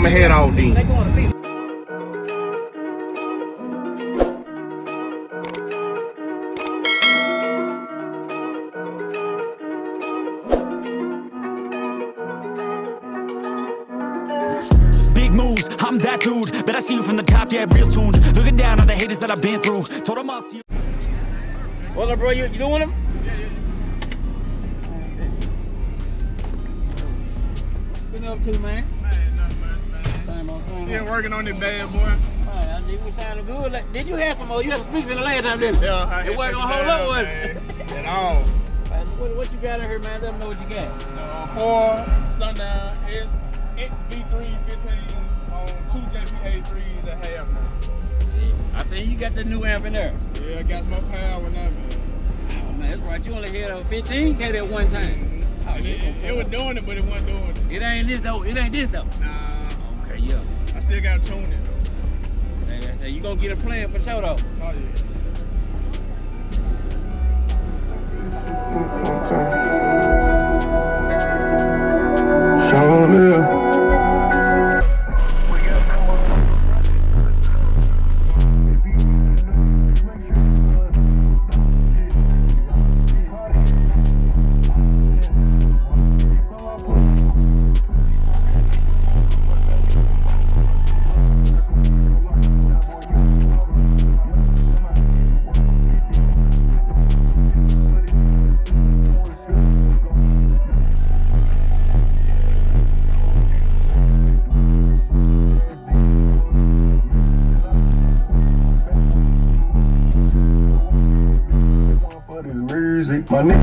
I'ma head out then. Big moves, I'm that dude. Bet I see you from the top, yeah, real soon. Looking down on the haters that I've been through. Told them I'll see you. What's up, bro? You doing them? Been up to, man? Still working on this bad boy. I think we sounded good. Like, did you have some more? You had some speakers in the last time, didn't you? Yeah, it wasn't gonna hold up, was it? At all. What you got in here, man? Let me know what you got. 4 Sundown XV3 15s on 2 JP83s at half now. I think you got the new amp in there. Yeah, I got some more power now, man. Oh, man, that's right. You only had a 15K at one time. Oh, It was doing it, but it wasn't doing it. It ain't this though. It ain't this though. Nah. Okay, yeah. I still got to tune it. Hey, you gonna get a plan for sure though. Oh, yeah. My nigga.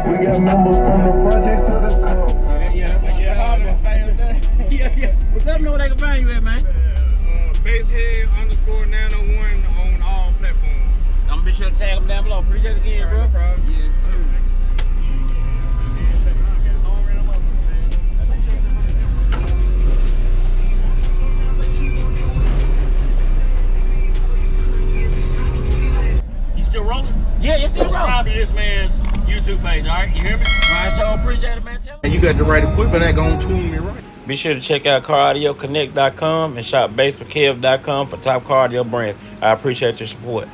We got members from the projects to the Well, let them know where they can find you at, man. BASSWITHKEV_901 on all platforms. I'm gonna be sure to tag them down below. Appreciate it again, bro. No problem. Yes, You still rolling? Yeah, it's still rolling. Subscribe to this man's YouTube page, all right? You hear me? All right, so appreciate it, man. Tell him. And you got the right equipment that gonna tune me right. Be sure to check out CarAudioConnect.com and shop BASSWITHKEV.com for top car audio brands. I appreciate your support.